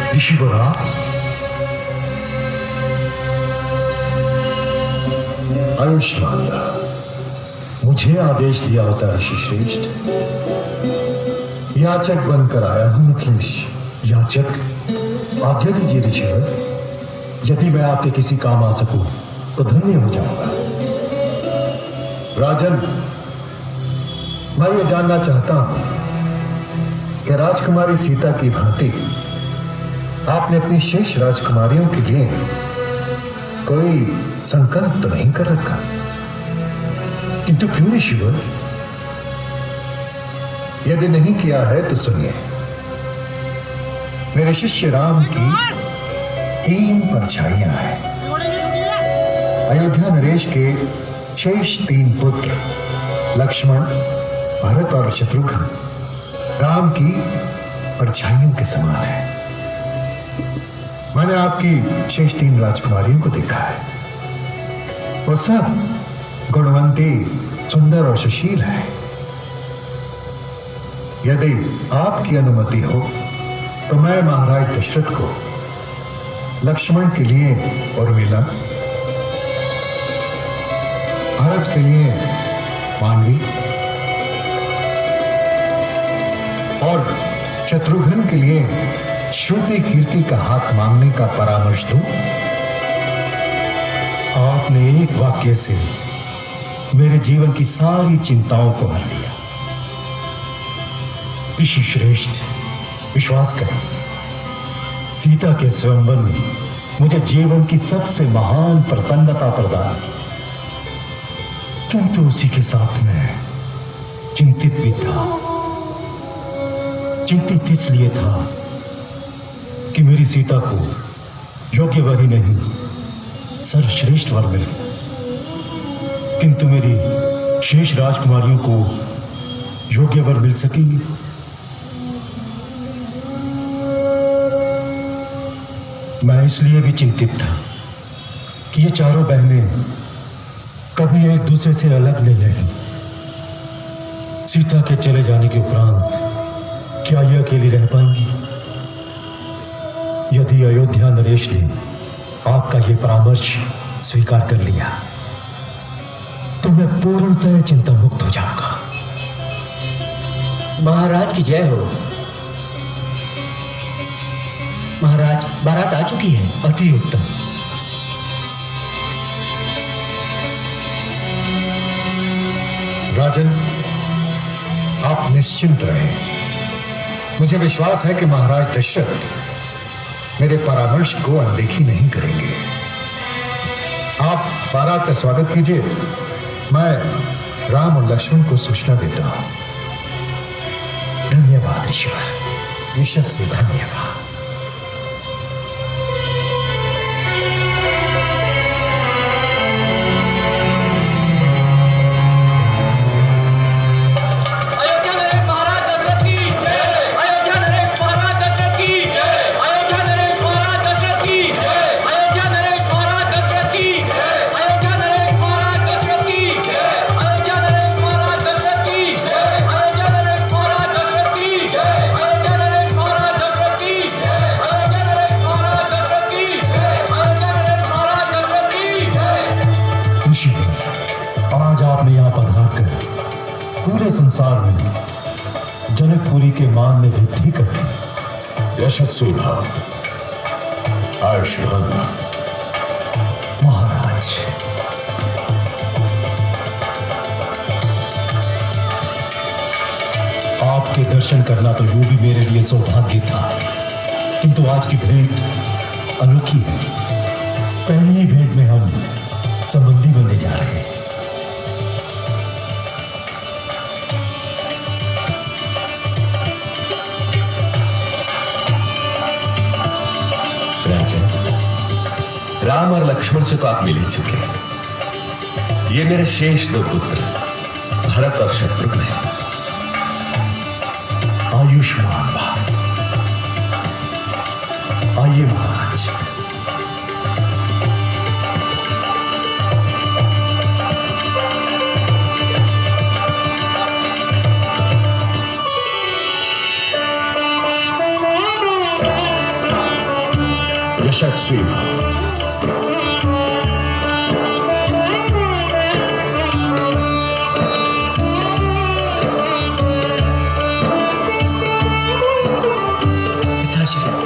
ऋषिवरा, आयुष्मान, मुझे आदेश दिया होता ऋषि श्रेष्ठ। याचक बनकर आया हूं मिथिलेश। याचक? आज्ञा दीजिए ऋषिवर। यदि मैं आपके किसी काम आ सकूं तो धन्य हो जाऊंगा। राजन, मैं ये जानना चाहता हूं कि राजकुमारी सीता की भांति आपने अपनी शेष राजकुमारियों के लिए कोई संकल्प तो नहीं कर रखा? किंतु क्यों ऋषिवर? यदि नहीं किया है तो सुनिए। मेरे शिष्य राम की 3 परछाइयां हैं। अयोध्या नरेश के शेष 3 पुत्र लक्ष्मण, भरत और शत्रुघ्न राम की परछाइयों के समान है। मैंने आपकी शेष 3 राजकुमारियों को देखा है। वो सब गुणवंती, सुंदर और सुशील है। यदि आपकी अनुमति हो तो मैं महाराज दशरथ को लक्ष्मण के लिए उर्मिला, भरत के लिए मांडवी और शत्रुघ्न के लिए श्रुति कीर्ति का हाथ मांगने का परामर्श दूं? आपने एक वाक्य से मेरे जीवन की सारी चिंताओं को हर लिया। ऋषि श्रेष्ठ, विश्वास करें, सीता के स्वयंवर ने मुझे जीवन की सबसे महान प्रसन्नता प्रदान की। किंतु उसी के साथ में चिंतित भी था। चिंतित इसलिए था कि मेरी सीता को योग्य वर ही नहीं, सर्वश्रेष्ठ वर मिल गया। किंतु मेरी शेष राजकुमारियों को योग्य वर मिल सकेंगे? मैं इसलिए भी चिंतित था कि ये चारों बहनें कभी एक दूसरे से अलग नहीं रही। सीता के चले जाने के उपरांत क्या ये अकेली रह पाएंगी? यदि अयोध्या नरेश ने आपका ये परामर्श स्वीकार कर लिया तो मैं पूर्णतः चिंता मुक्त हो जाऊंगा। महाराज की जय हो। महाराज, बारात आ चुकी है। अति उत्तम। राजन, आप निश्चिंत रहें। मुझे विश्वास है कि महाराज दशरथ मेरे परामर्श को अनदेखी नहीं करेंगे। आप बारात का स्वागत कीजिए। मैं राम और लक्ष्मण को सूचना देता हूं। धन्यवाद ईश्वर, यशस्वी धन्यवाद। आज आपने यहां पधार कर पूरे संसार में जनकपुरी के मान में वृद्धि कर दी। यशस्वी भाव, आयुष्मान भव। महाराज, आपके दर्शन करना तो यूं भी मेरे लिए सौभाग्य था, किंतु आज की भेंट अनोखी है। पहली भेंट में हम संबंधी बनने जा रहे हैं। राम और लक्ष्मण से तो आप मिल ही चुके हैं। ये मेरे शेष 2 पुत्र भरत और शत्रुघ्न हैं। आयुष्मान भव। आइए महाराज। यशस्वी हो। पिताश्री,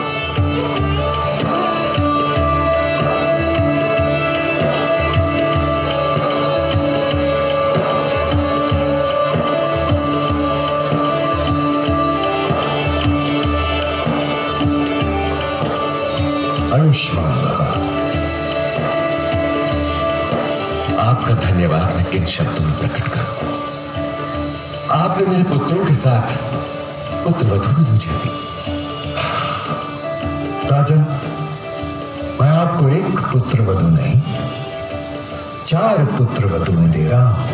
आयुष्मान भव। आपका धन्यवाद मैं किन शब्दों में प्रकट करूं। आपने मेरे पुत्रों के साथ पुत्र वधु भी मुझे दी। राजन, मैं आपको एक पुत्र वधु नहीं 4 पुत्र वधुएं दे रहा हूं।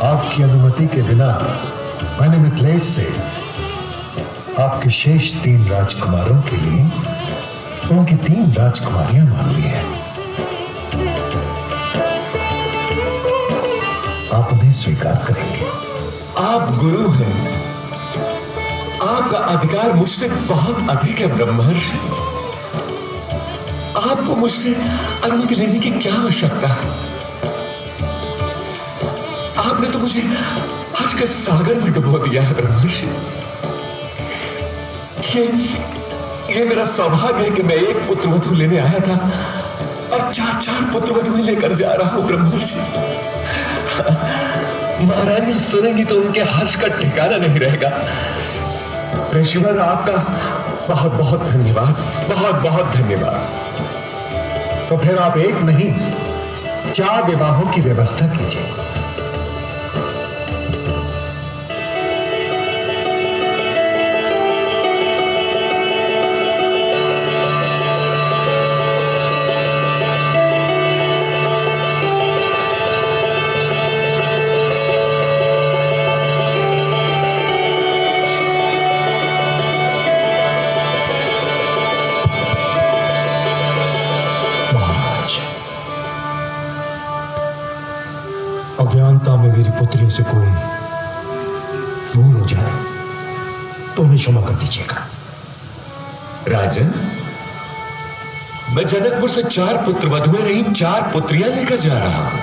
आपकी अनुमति के बिना मैंने मिथिलेश से आपके शेष 3 राजकुमारों के लिए उनकी 3 राजकुमारियां मांग ली हैं। आप उन्हें स्वीकार करेंगे? आप गुरु हैं, आपका अधिकार मुझसे बहुत अधिक है ब्रह्मर्षि। आपको मुझसे अनुमति लेने की क्या आवश्यकता है? आपने तो मुझे हर्ष के सागर में डुबो दिया है ब्रह्मर्षि। ये मेरा सौभाग्य है कि मैं एक पुत्र वधु लेने आया था और 4 पुत्र वधुएं लेकर जा रहा हूं ब्रह्मर्षि। महारानी सुनेंगी तो उनके हर्ष का ठिकाना नहीं रहेगा। ऋषिवर, आपका बहुत बहुत धन्यवाद, बहुत बहुत धन्यवाद। तो फिर आप एक नहीं 4 विवाहों की व्यवस्था कीजिए। अज्ञानता में मेरी पुत्रियों से कोई भूल हो जाए तो उन्हें क्षमा कर दीजिएगा। राजन, मैं जनकपुर से 4 पुत्र वधुएं नहीं 4 पुत्रियां लेकर जा रहा हूं।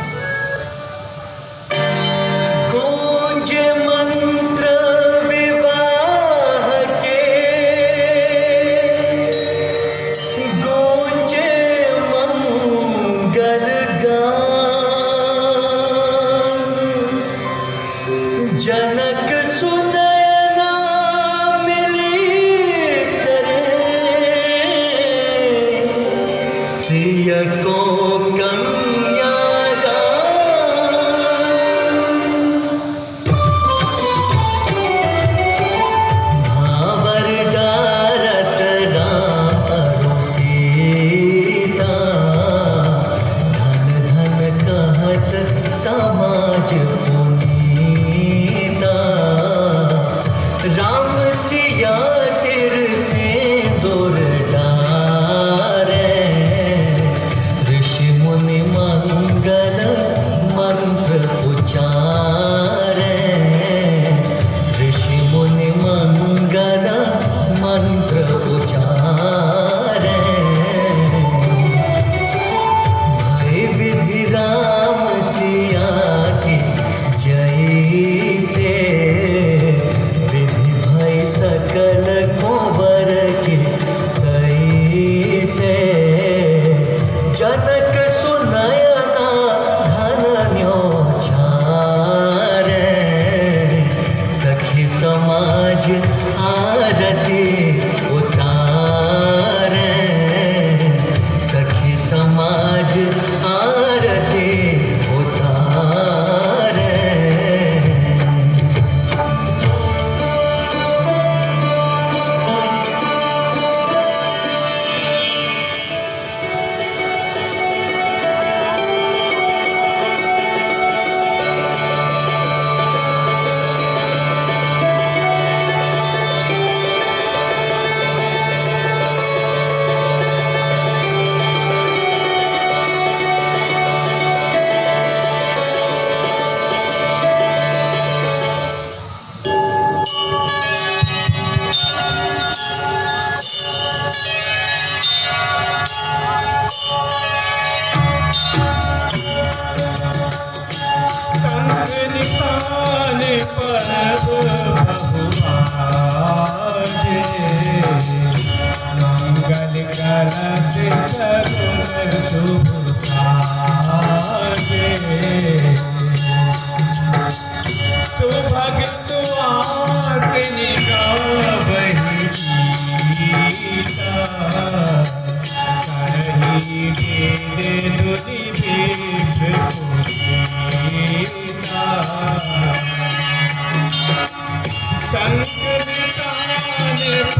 जनक सुनयना मिली करे सिय को कन्यादान। भावर डारत राम अरु सीता धन धन कहत समाज राम सिया सिर से दूर डारे ऋषि मुनि मंगल मंत्र उचारे ऋषि मुनि मंगल मंत्र उचारे भय विधि राम सिया की जय से सकल कुंवर की कई से जनक सुनयना धन न्योछारे सखी समाज आरती उतारे सखी समाज आरती उतारे।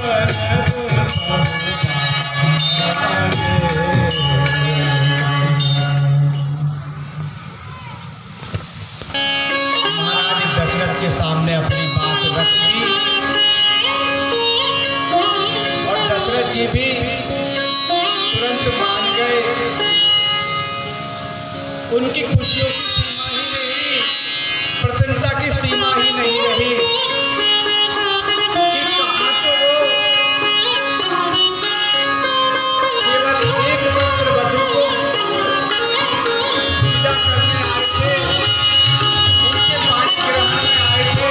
महाराज दशरथ के सामने अपनी बात रख दी और दशरथ जी भी तुरंत मान गए। उनकी खुशियों की सीमा ही नहीं, प्रसन्नता की सीमा ही नहीं रही कि कहाँ तो वो केवल एक वस्त्र वधू को पूजा करने आए थे, उनके पाणी ग्रहण में आए थे,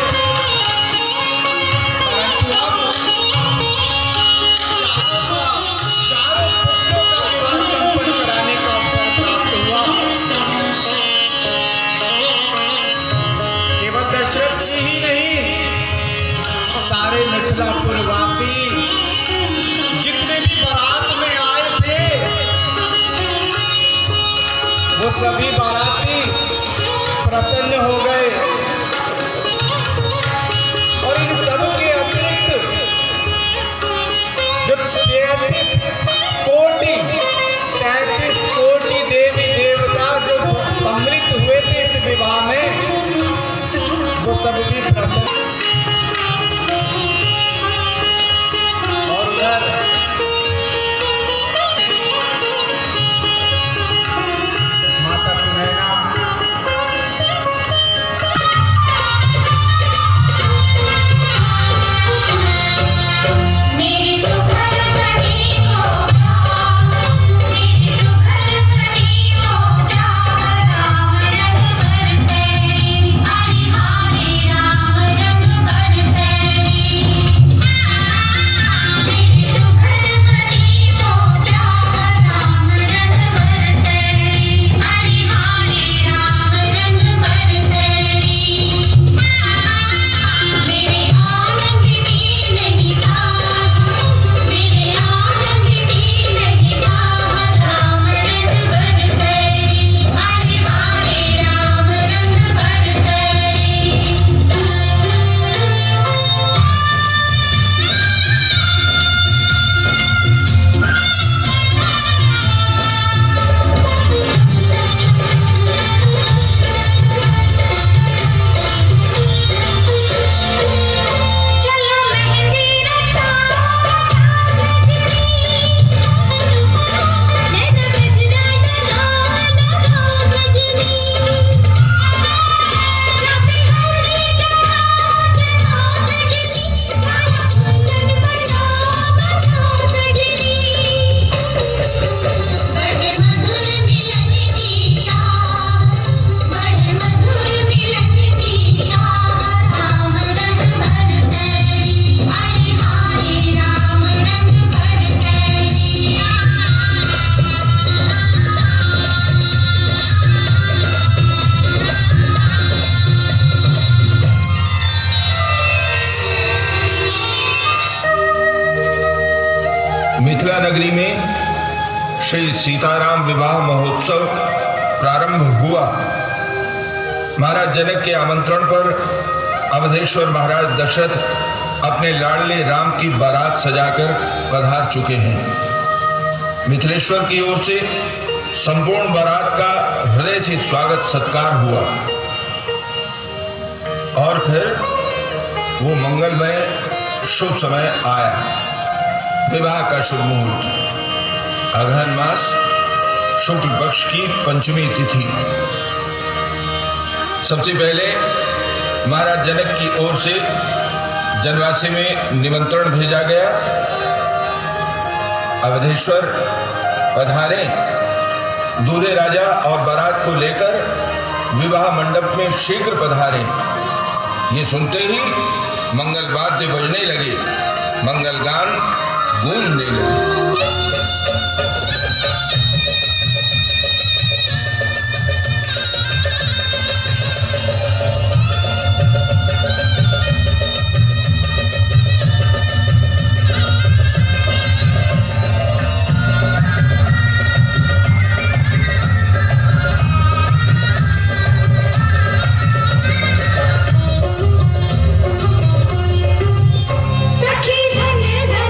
परंतु अब चारों पुत्रों का विवाह संपन्न कराने का अवसर प्राप्त हुआ। केवल दशरथ जी ही नहीं, सारे मिथिलापुरवासी जितने भी बारात में आए थे, वो सभी बाराती प्रसन्न हो गए। और इन सब के अतिरिक्त जो 33 कोटि देवी देवता जो सम्मिलित हुए थे इस विवाह में, वो सब भी प्रसन्न। और उधर माता सुनैना मेरी सुखर बनी हो प्यार, मेरी सुखर बनी हो प्यार, राम रंग बरसे, हरि हरि राम रंग बरसे। मेरी सुखर बनी हो प्यार, राम रंग बरसे, हरि हरि राम रंग बरसे। मेरे आनंद की नहीं राम, मेरे आनंद की नहीं राम, राम रंग बरसे, हरि हरि राम रंग बरसे। चलो मेहंदी रचाओ सजनी, नैना गजरा लगाओ सजनी, रबी हल्दी चढ़ाओ सजनी, माला कुंदन बनाओ सजनी। बड़े मधुर मिलन की चाह, बड़े मधुर मिलन की चाह, राम रंग बरसे, हरि हरि राम रंग बरसे। मिथिला नगरी में श्री सीताराम विवाह महोत्सव प्रारंभ हुआ। महाराज जनक के आमंत्रण पर अवधेश्वर महाराज दशरथ अपने लाडले राम की बारात सजाकर पधार चुके हैं। मिथिलेश्वर की ओर से संपूर्ण बारात का हृदय से स्वागत सत्कार हुआ और फिर वो मंगलमय शुभ समय आया। विवाह का शुभ मुहूर्त अगहन मास शुक्ल पक्ष की पंचमी तिथि। सबसे पहले महाराज जनक की ओर से जनवासी में निमंत्रण भेजा गया। अवधेश्वर पधारे, दूल्हे राजा और बारात को लेकर विवाह मंडप में शीघ्र पधारे। ये सुनते ही मंगल वाद्य बजने लगे, मंगल गान गूंजने लगे। सखी धन धन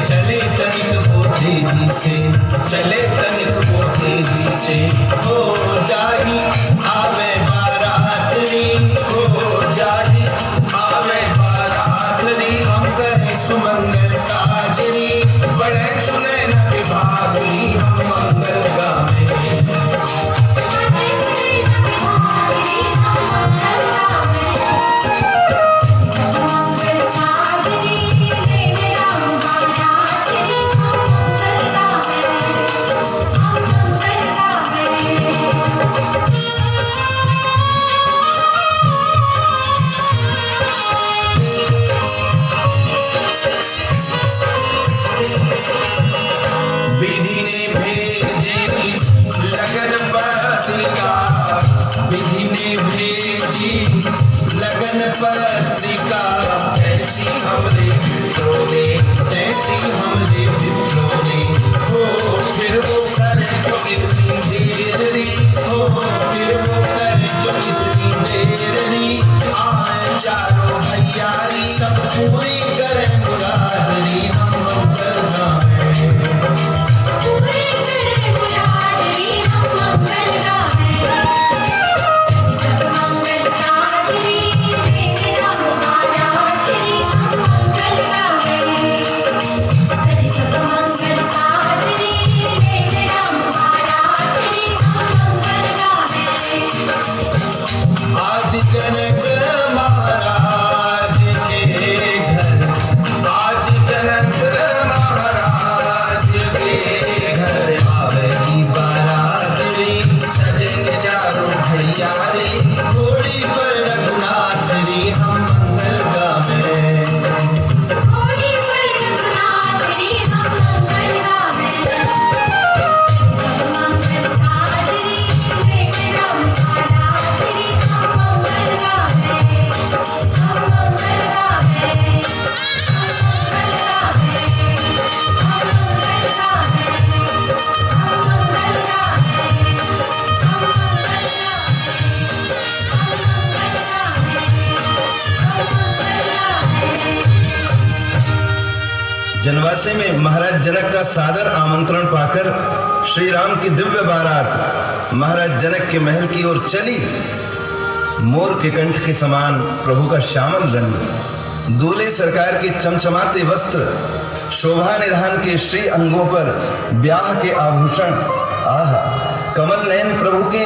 चले तनिक वो तेजी से, चले तनिक वो तेजी से, हो जाई आवे बारातरी, हो जाई आवे बारातरी, हम करे सुमंगल काजरी, बड़े सुने न विभागरी, हम मंगल गावे। विधि ने भेजी लगन पत्रिका, विधि ने भेजी लगन पत्रिका, ऐसी हमरे मित्रों ने, ऐसी हमरे मित्रों ने, हो फिर वो करे तो इतनी देरनी, हो फिर वो करे तो इतनी देरनी, आए चारों भैयारी सब पूरी करे मुरादरी, हम मंगल गावे। आज जनक महाराज के घर, आज जनक महाराज के घर आवेगी बारातरी, सजेंगे चारों भैयारी, घोड़ी पर रघुनाथरी, हम मंगल गावे। जनवासे में महाराज जनक का सादर आमंत्रण पाकर श्री राम की दिव्य बारात महाराज जनक के महल की ओर चली। मोर के कंठ के समान प्रभु का श्यामल रंग, दूल्हे सरकार के चमचमाते वस्त्र, शोभा निधान के श्री अंगों पर ब्याह के आभूषण, आहा कमल नयन प्रभु के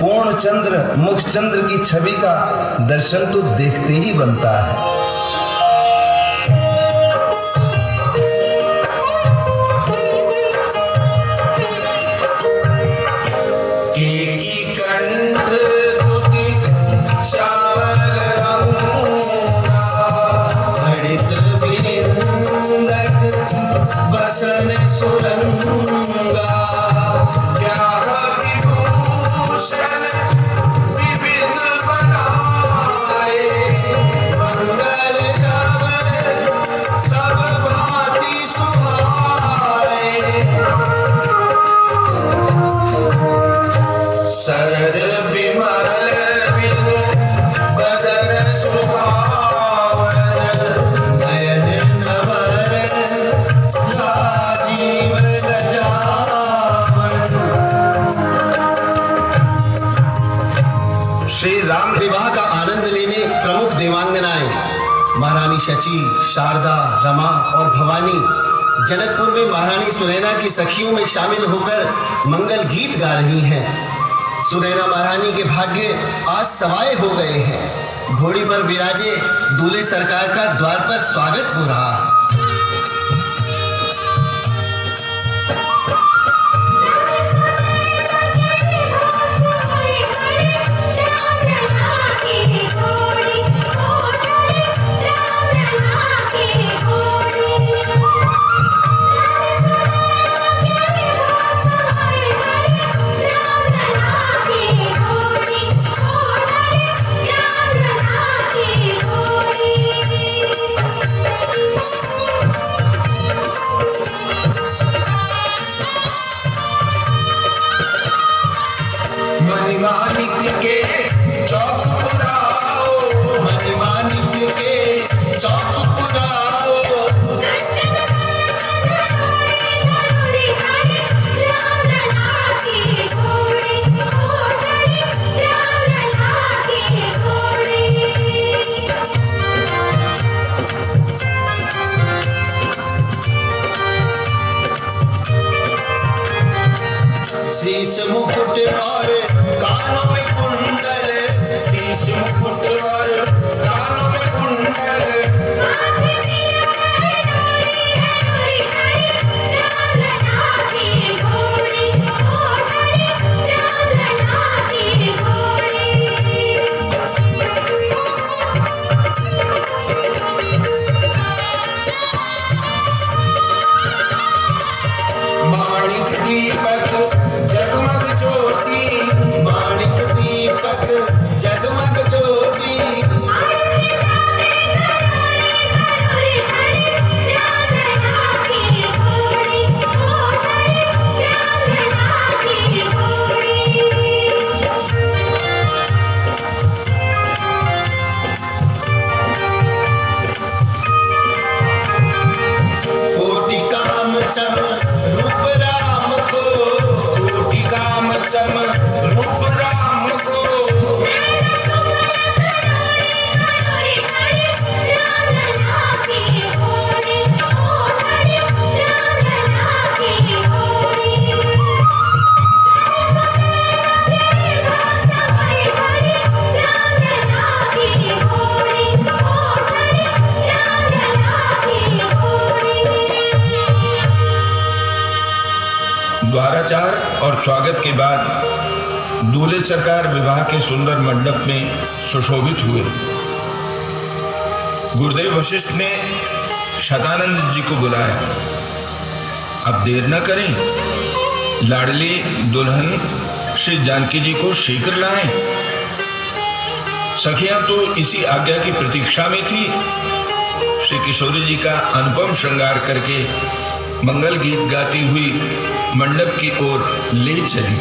पूर्ण चंद्र मुख चंद्र की छवि का दर्शन तो देखते ही बनता है। बसन सुरंगा क्या विभूषण विविध बनाए, मंगल सब भांति सुहाए, शरद विमल बदन सुहावन, नयन नवर राजीव लजावन। श्री राम विवाह का आनंद लेने प्रमुख देवांगनाएं महारानी शची, शारदा, रमा और भवानी जनकपुर में महारानी सुनैना की सखियों में शामिल होकर मंगल गीत गा रही हैं। सुनैना महारानी के भाग्य आज सवाए हो गए हैं। घोड़ी पर विराजे दूल्हे सरकार का द्वार पर स्वागत हो रहा है। से मुकुट और कानों में कुंडल माणिक दीपक जगमग ज्योति माणिक दीपक जगमग ज्योति कोटि काम सम रूप राम को कोटि काम सम रूप राम को द्वाराचार और स्वागत के बाद दूल्हे सरकार विवाह के सुंदर मंडप में सुशोभित हुए। गुरुदेव वशिष्ठ ने शतानंद जी को बुलाया। अब देर न करें, लाडली दुल्हन श्री जानकी जी को शीघ्र लाएं। सखियां तो इसी आज्ञा की प्रतीक्षा में थी। श्री किशोरी जी का अनुपम श्रृंगार करके मंगल गीत गाती हुई मंडप की ओर ले चली।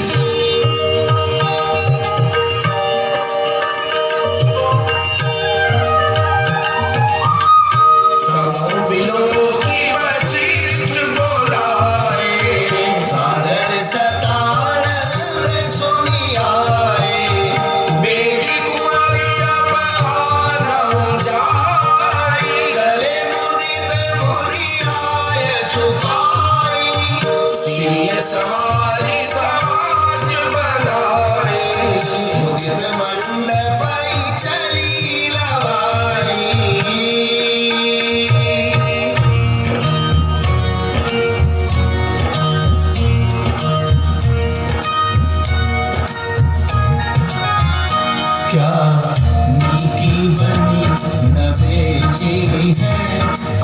समाओ मिलो की वशिष्ठ बोलाए, सादर सतानंद सुनी आए। बेटी कुंवारी अब आना जाए, चले मुदित मुरियाए सुखाई। सिय सवारी समाज बनाए, मुदित मंडप चली लवाई। क्या नीकी बनी नवेली है,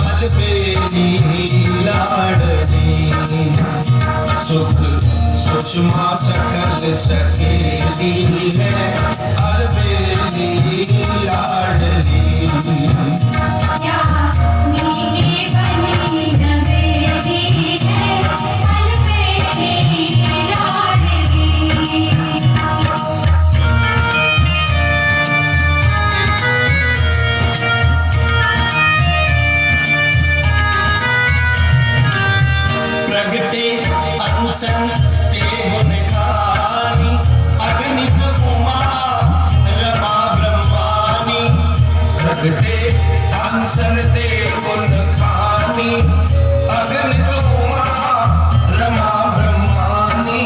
अलबेली लाडली। सुख सुषमा सकल सकेली है, अलबेली लाडली। प्रगटे अनसन ते गुण खानी, अगणित उमा रमा ब्रह्मानी। प्रगटे अनसन ते गुण खानी, अगणित उमा रमा ब्रह्मानी।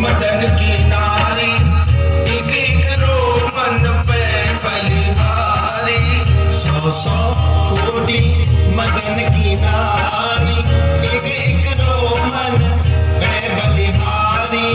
मदन की नारी, एक एक रोमन पे बलिहारी। 100 कोटि मदन की नारी, एक एक रोमन पे बलिहारी।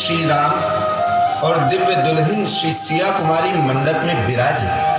श्री राम और दिव्य दुल्हन श्री सिया कुमारी मंडप में विराजे।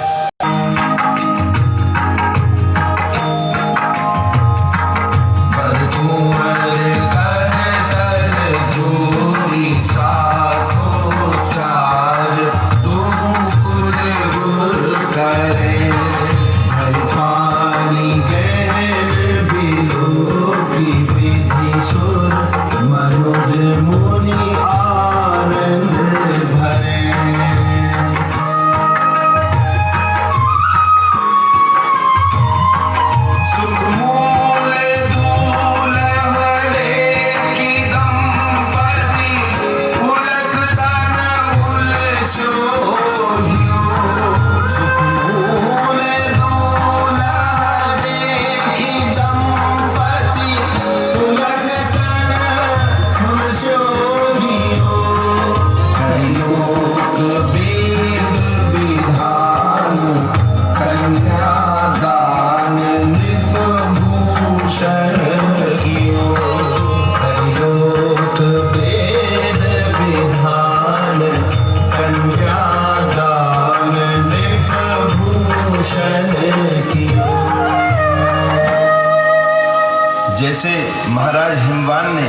जैसे महाराज हिमवान ने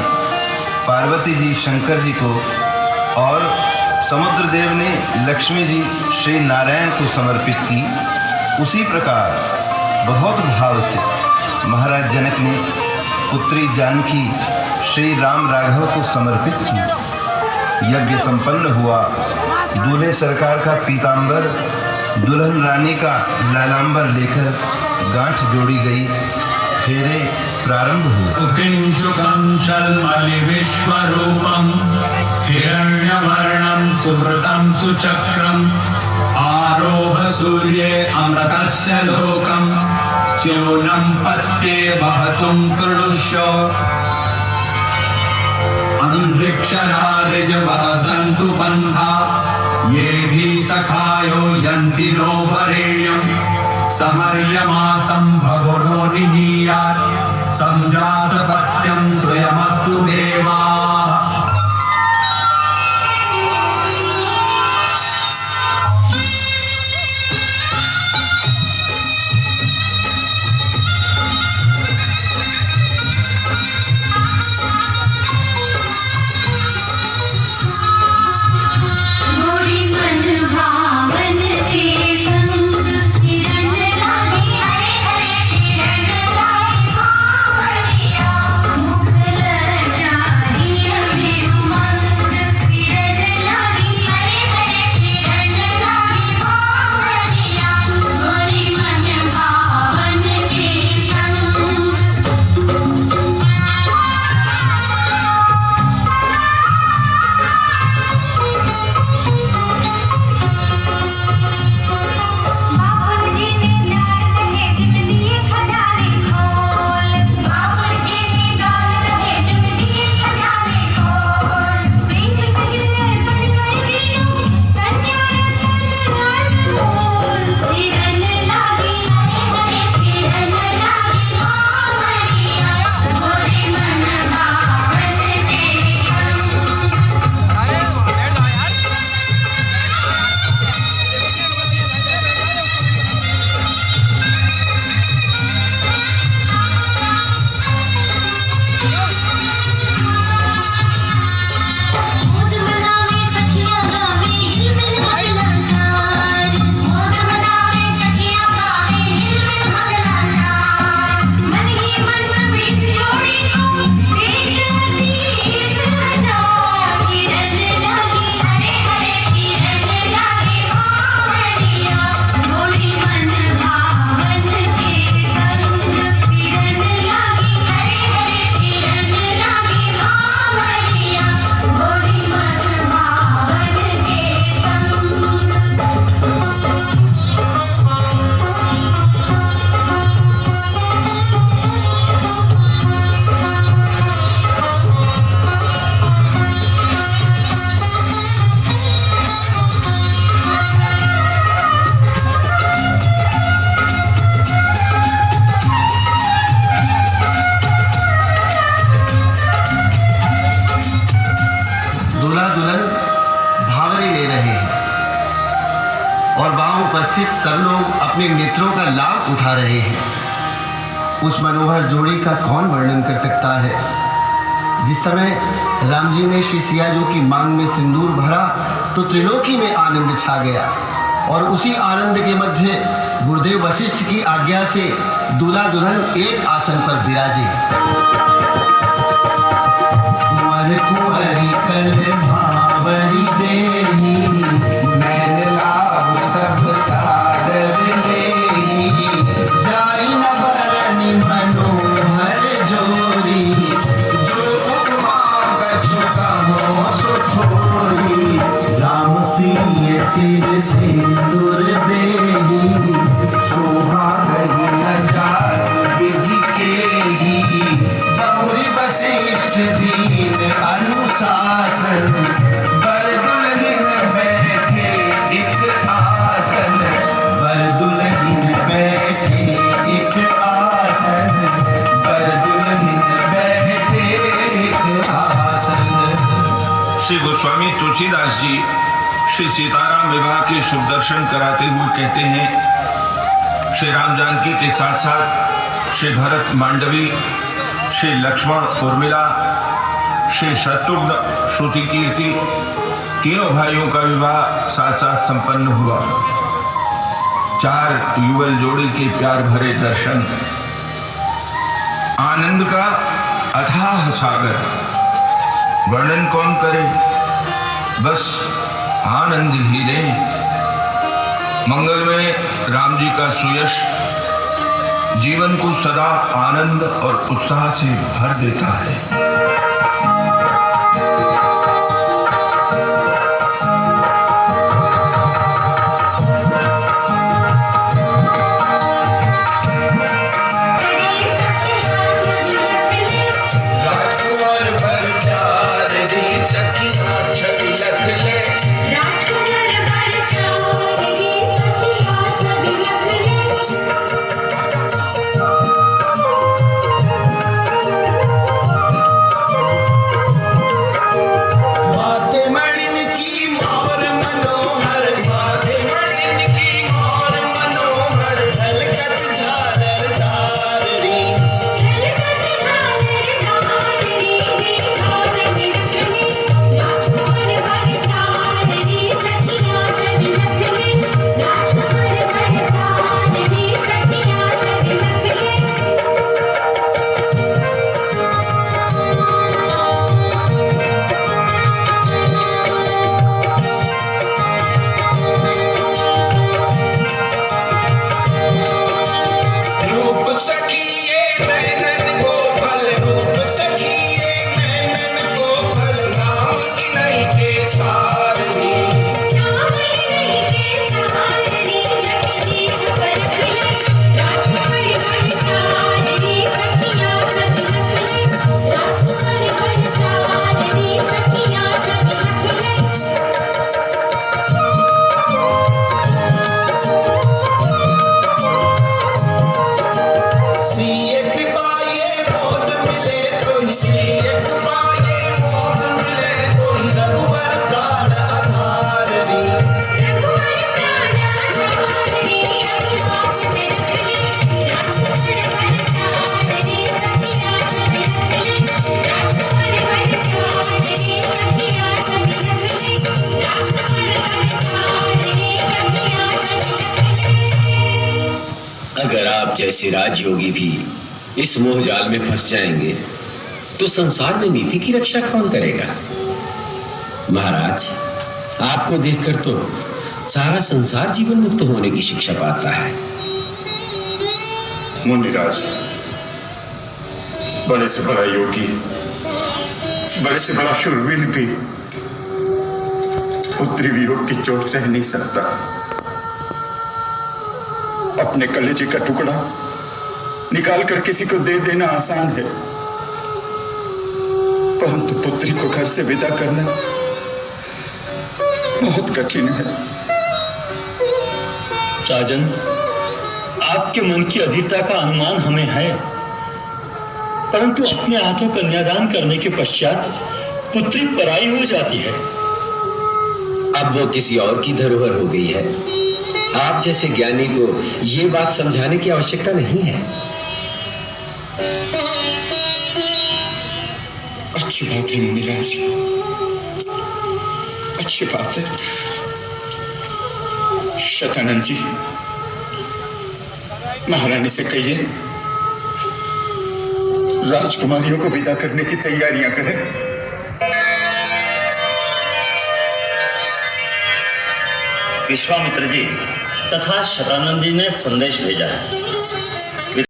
पार्वती जी शंकर जी को और समुद्र देव ने लक्ष्मी जी श्री नारायण को समर्पित की, उसी प्रकार बहुत भाव से महाराज जनक ने पुत्री जानकी श्री राम राघव को समर्पित की। यज्ञ संपन्न हुआ। दूल्हे सरकार का पीतांबर दुल्हन रानी का लालांबर लेकर गांठ जोड़ी गई। फेरे प्रारंभ हुए। किंशुकं शल्मलि विश्वरूपं हिरण्यवर्णं सुवृतं सुचक्रम् आरोह सूर्ये अमृतस्य लोकं स्योनं पत्ये वहतुं कृणुष्व अंधिक्षरारिजवः सन्तु पन्था ये भी सखायो यन्ति नो वरेण्यम् समर्यमासं भगुनो निहीयात् संजासपत्यं स्वयमस्तु देवाः। जा उपस्थित सब लोग अपने नेत्रों का लाभ उठा रहे हैं। उस मनोहर जोड़ी का कौन वर्णन कर सकता है। जिस समय राम जी ने श्री सियाजू की मांग में सिंदूर भरा तो त्रिलोकी में आनंद छा गया और उसी आनंद के मध्य गुरुदेव वशिष्ठ की आज्ञा से दूल्हा दुल्हन एक आसन पर विराजे। कुंवर कुंवरी कल भावरी देही, मैन लाभ सब सादर लेही, जाई न बरनी मनोहर जोरी, जो उपमा कछु कहो सो थोरी, राम सिंह सिर सिंदूर देही, शोभा कही न जात विधि केही, बहुरी वशिष्ठ दीन अनुशासन, बर दुल्हन बैठे एक आसन, बर दुल्हन बैठे एक आसन, बर दुल्हन बैठे एक आसन। श्री गोस्वामी तुलसीदास जी श्री सीताराम विवाह के शुभ दर्शन कराते हुए कहते हैं, श्री राम जानकी के साथ साथ श्री भरत मांडवी, श्री लक्ष्मण उर्मिला, श्री शत्रुघ्न श्रुति कीर्ति तीनों भाइयों का विवाह साथ साथ संपन्न हुआ। 4 युगल जोड़ी के प्यार भरे दर्शन, आनंद का अथाह सागर, वर्णन कौन करे, बस आनंद ही लें। मंगल में राम जी का सुयश जीवन को सदा आनंद और उत्साह से भर देता है। राजकुमार पर चार री सखिया छवि लख ले, राजकुमार पर चार री सखिया छवि लख ले, माथे मणिन की मोर मनोहर, माथे मणिन की मोर मनोहर, झलकत झालर धारी, झलकत झालर धारी, देखो रंग रंगली, राजकुमार पर चार री सखिया छवि लख ले, राजकुमार पर चार री सखिया छवि लख ले। रूप सखिए नैनन गोफल, रूप सखिए नैनन गोफल, नाम की नहीं के सारनी, राम नहीं के सहारे जग जीत पर खले, राजकुमार पर चार री सखिया छवि लख ले, राजकुमार पर चार री सखिया छवि लख ले। सीए कृपा ये मोद मिले तो ही, सीए कृपा ये मोद मिले तो ही, रघुबर प्राण आधारनी, रघुवर प्राण आधारी रघुनाथ में रख ले, राजकुमार पर चार री सखिया छवि लख ले, राजकुमार पर चार री सखिया छवि लख ले, राजकुमार पर चार री सखिया छवि लख ले। अगर आप जैसे राजयोगी भी इस मोह जाल में फंस जाएंगे तो संसार में नीति की रक्षा कौन करेगा। महाराज, आपको देखकर तो सारा संसार जीवन मुक्त होने की शिक्षा पाता है। मुनिराज, बड़े से बड़ा योगी, बड़े से बड़ा शूरवीर भी पुत्री वियोग की चोट सह नहीं सकता। अपने कलेजे का टुकड़ा निकाल कर किसी को दे देना आसान है, परंतु पुत्री को घर से विदा करना बहुत कठिन है। राजन, आपके मन की अधीरता का अनुमान हमें है, परंतु अपने हाथों कन्यादान करने के पश्चात पुत्री पराई हो जाती है। अब वो किसी और की धरोहर हो गई है। आप जैसे ज्ञानी को ये बात समझाने की आवश्यकता नहीं है। अच्छी बात है मुनिराज, अच्छी बात है। शतानंद जी, महारानी से कहिए राजकुमारियों को विदा करने की तैयारियां करें। विश्वामित्र जी तथा शतानंद जी ने संदेश भेजा है।